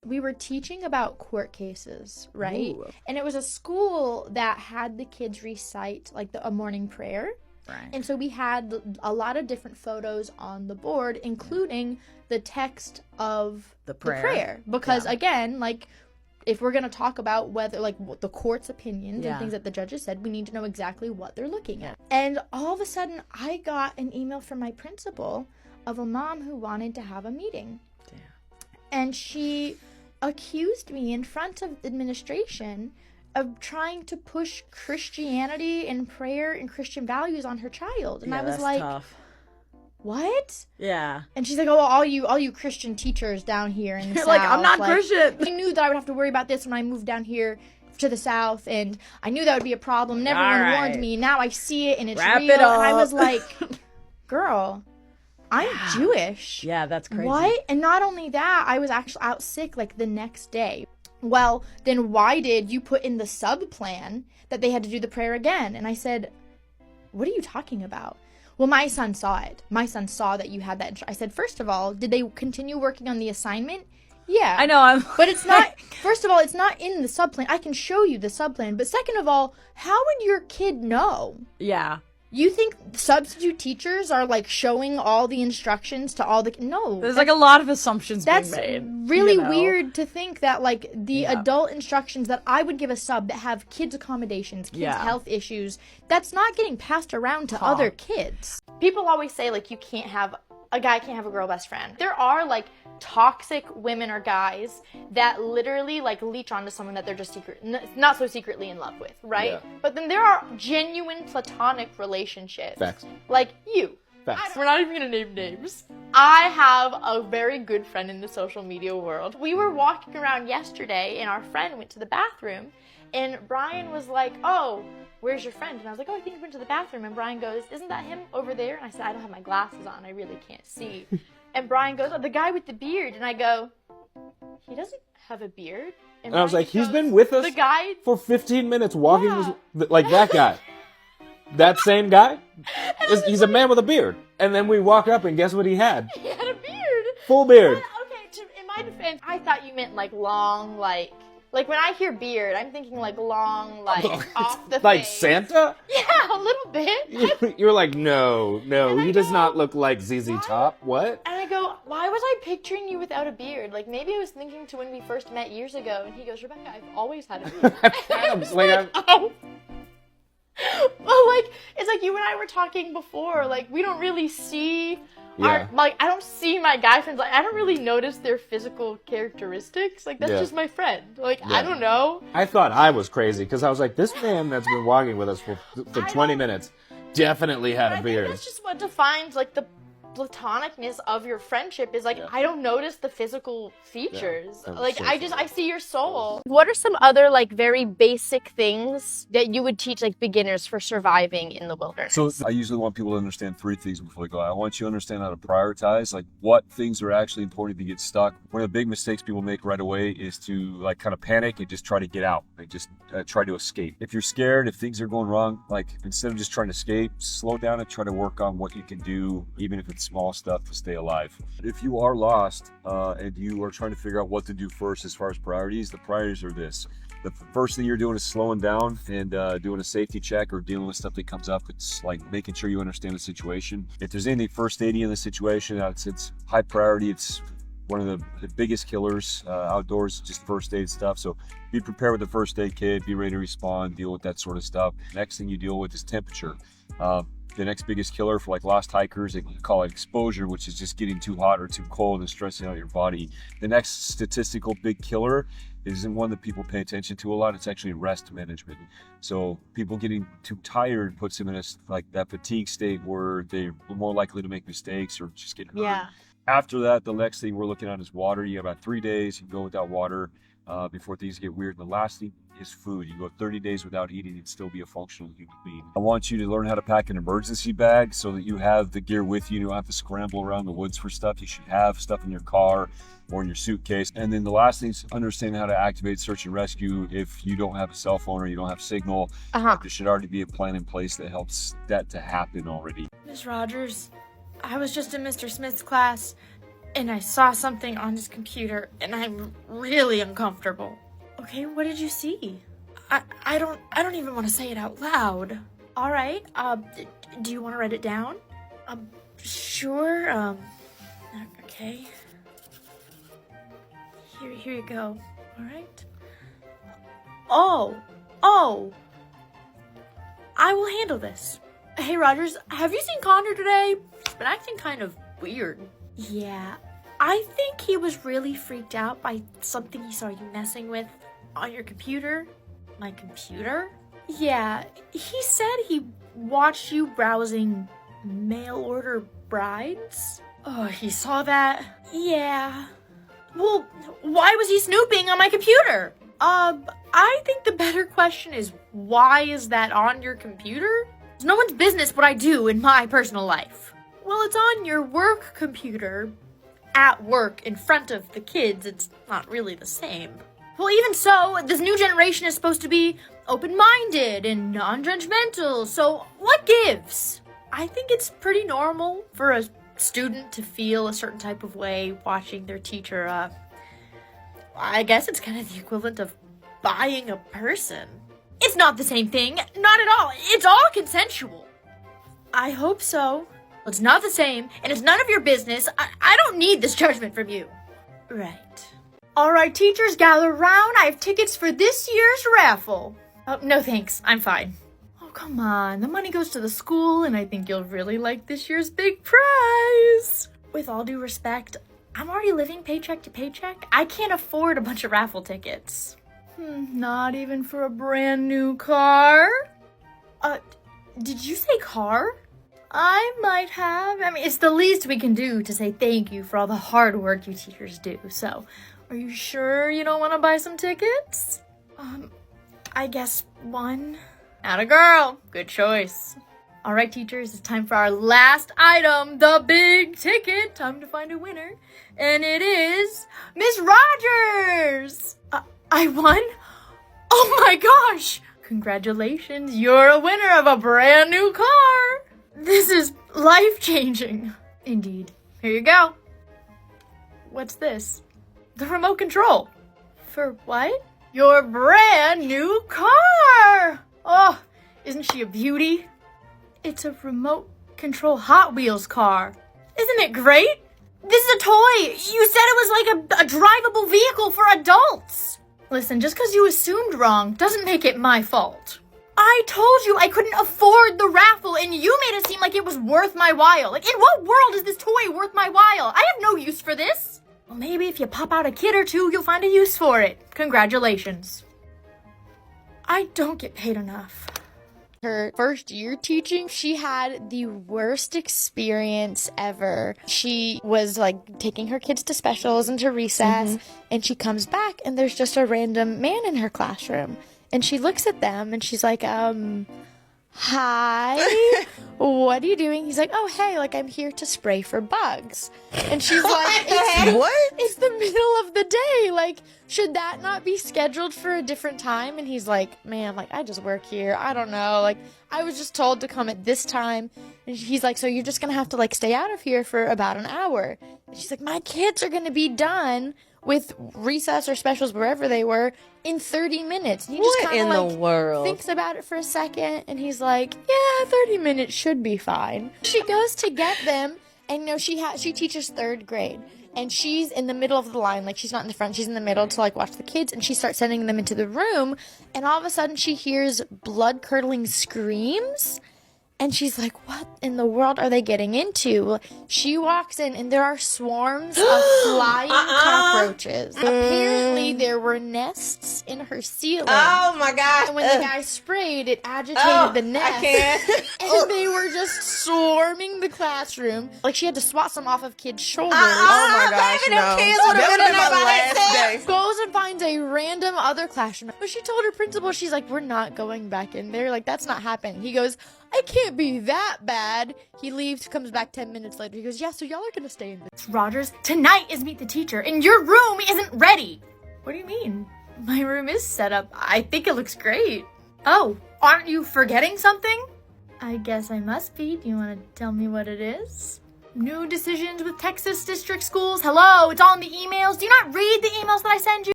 We were teaching about court cases, right? Ooh. And it was a school that had the kids recite like a morning prayer. Right. And so we had a lot of different photos on the board, including the text of the prayer. Because again, like, if we're going to talk about whether, like, the court's opinions and things that the judges said, we need to know exactly what they're looking at. And all of a sudden, I got an email from my principal of a mom who wanted to have a meeting. Damn. And she accused me in front of the administration of trying to push Christianity and prayer and Christian values on her child. And I was like, tough. What? Yeah. And she's like, oh, all you Christian teachers down here in the You're South. like, I'm not Christian. I knew that I would have to worry about this when I moved down here to the South, and I knew that would be a problem. Never one warned me. Now I see it, and it's Wrap real. it up. And I was like, girl, I'm Jewish. Yeah, that's crazy. What? And not only that, I was actually out sick like the next day. Well, then why did you put in the sub plan that they had to do the prayer again? And I said, what are you talking about? Well, my son saw it. My son saw that you had that. I said, first of all, did they continue working on the assignment? Yeah. I know. But it's not, first of all, it's not in the subplan. I can show you the subplan. But second of all, how would your kid know? Yeah. You think substitute teachers are, like, showing all the instructions to all the... No. There's, like, a lot of assumptions being made. That's really weird to think that, like, the adult instructions that I would give a sub that have kids' accommodations, kids' health issues, that's not getting passed around to other kids. People always say, like, a guy can't have a girl best friend. There are, like, toxic women or guys that literally, like, leech onto someone that they're just not so secretly in love with, right? Yeah. But then there are genuine platonic relationships. Facts. Like you. Facts. We're not even gonna name names. I have a very good friend in the social media world. We were walking around yesterday, and our friend went to the bathroom, and Brian was like, oh, where's your friend? And I was like, oh, I think he went to the bathroom. And Brian goes, isn't that him over there? And I said, I don't have my glasses on. I really can't see. And Brian goes, oh, the guy with the beard. And I go, he doesn't have a beard. And I was like, he's been with us for 15 minutes walking like that guy. That same guy? He's a man with a beard. And then we walk up, and guess what he had? He had a beard. Full beard. Okay, in my defense, I thought you meant, like, long, like when I hear beard, I'm thinking, like, long, like, off the like face. Santa? Yeah, a little bit. You're like, no, he does not look like ZZ Top. What? And I go, why was I picturing you without a beard? Like, maybe I was thinking to when we first met years ago. And he goes, Rebecca, I've always had a beard. I was like, oh. Well, like, it's like you and I were talking before. Like, we don't really see I don't see my guy friends. Like, I don't really notice their physical characteristics. Like, that's just my friend. Like, I don't know. I thought I was crazy because I was like, this man that's been walking with us for 20 minutes definitely had a beard. I think that's just what defines, like, the platonicness of your friendship is, like, I don't notice the physical features. Like, so I see your soul. What are some other, like, very basic things that you would teach, like, beginners for surviving in the wilderness? So I usually want people to understand 3 things before they go. I want you to understand how to prioritize, like, what things are actually important to get stuck. One of the big mistakes people make right away is to, like, kind of panic and just try to get out. Like, just try to escape. If you're scared, if things are going wrong, like, instead of just trying to escape, slow down and try to work on what you can do, even if it's small stuff, to stay alive. If you are lost and you are trying to figure out what to do first as far as priorities, the priorities are this. The first thing you're doing is slowing down and doing a safety check or dealing with stuff that comes up. It's like making sure you understand the situation. If there's anything first aiding in the situation, it's high priority. It's one of the biggest killers outdoors, just first aid stuff. So be prepared with the first aid kit, be ready to respond, deal with that sort of stuff. Next thing you deal with is temperature. The next biggest killer for, like, lost hikers, they call it exposure, which is just getting too hot or too cold and stressing out your body. The next statistical big killer isn't one that people pay attention to a lot. It's actually rest management. So people getting too tired puts them in that fatigue state where they're more likely to make mistakes or just get hurt. Yeah. After that, the next thing we're looking at is water. You have about 3 days. You can go without water before things get weird. And the last thing is food. You go 30 days without eating and still be a functional human being. I want you to learn how to pack an emergency bag so that you have the gear with you. You don't have to scramble around the woods for stuff. You should have stuff in your car or in your suitcase. And then the last thing is understanding how to activate search and rescue if you don't have a cell phone or you don't have signal. There should already be a plan in place that helps that to happen already. Miss Rogers, I was just in Mr. Smith's class. and I saw something on his computer, and I'm really uncomfortable. Okay, what did you see? I don't even want to say it out loud. All right, do you want to write it down? Sure, okay. Here you go, all right? Oh, I will handle this. Hey, Rogers, have you seen Connor today? He's been acting kind of weird. Yeah, I think he was really freaked out by something he saw you messing with on your computer. My computer? Yeah, he said he watched you browsing mail order brides. Oh, he saw that? Yeah. Well, why was he snooping on my computer? I think the better question is, why is that on your computer? It's no one's business what I do in my personal life. Well, it's on your work computer, at work, in front of the kids. It's not really the same. Well, even so, this new generation is supposed to be open-minded and non-judgmental, so what gives? I think it's pretty normal for a student to feel a certain type of way watching their teacher, I guess it's kind of the equivalent of buying a person. It's not the same thing, not at all. It's all consensual. I hope so. It's not the same, and it's none of your business. I don't need this judgment from you. Right. All right, teachers, gather round. I have tickets for this year's raffle. Oh, no thanks. I'm fine. Oh, come on. The money goes to the school, and I think you'll really like this year's big prize. With all due respect, I'm already living paycheck to paycheck. I can't afford a bunch of raffle tickets. Not even for a brand new car? Did you say car? I might have. I mean, it's the least we can do to say thank you for all the hard work you teachers do. So, are you sure you don't want to buy some tickets? I guess one. Atta girl. Good choice. All right, teachers, it's time for our last item, the big ticket. Time to find a winner. And it is Miss Rogers. I won? Oh my gosh! Congratulations, you're a winner of a brand new car! This is life-changing. Indeed. Here you go. What's this? The remote control. For what? Your brand new car! Oh, isn't she a beauty? It's a remote control Hot Wheels car. Isn't it great? This is a toy. You said it was like a drivable vehicle for adults. Listen, just because you assumed wrong doesn't make it my fault. I told you I couldn't afford the raffle, and you made it seem like it was worth my while. Like, in what world is this toy worth my while? I have no use for this. Well, maybe if you pop out a kid or two, you'll find a use for it. Congratulations. I don't get paid enough. Her first year teaching, she had the worst experience ever. She was like taking her kids to specials and to recess, and she comes back and there's just a random man in her classroom. And she looks at them and she's like, hi, what are you doing? He's like, oh, hey, like I'm here to spray for bugs. And she's like, what? It's the middle of the day. Like, should that not be scheduled for a different time? And he's like, man, like I just work here. I don't know. Like I was just told to come at this time. And he's like, so you're just going to have to like stay out of here for about an hour. And she's like, my kids are going to be done with recess or specials, wherever they were, in 30 minutes. And he just What in kinda, the world? thinks about it for a second, and he's like, yeah, 30 minutes should be fine. She goes to get them, and she teaches 3rd grade, and she's in the middle of the line. Like, she's not in the front, she's in the middle to, like, watch the kids, and she starts sending them into the room, and all of a sudden she hears blood-curdling screams. And she's like, what in the world are they getting into? She walks in, and there are swarms of flying cockroaches. Apparently, there were nests in her ceiling. Oh, my gosh. And when the guy sprayed, it agitated the nest. I can't. And they were just swarming the classroom. Like, she had to swat some off of kids' shoulders. Oh, my gosh, baby, them no. kids That would've would been have been in my there by last day. Goes and finds a random other classroom. But she told her principal, she's like, we're not going back in there. Like, that's not happening. He goes, I can't be that bad. He leaves, comes back 10 minutes later. He goes, yeah, so y'all are going to stay in this. Rogers, tonight is Meet the Teacher, and your room isn't ready. What do you mean? My room is set up. I think it looks great. Oh, aren't you forgetting something? I guess I must be. Do you want to tell me what it is? New decisions with Texas district schools. Hello, it's all in the emails. Do you not read the emails that I send you?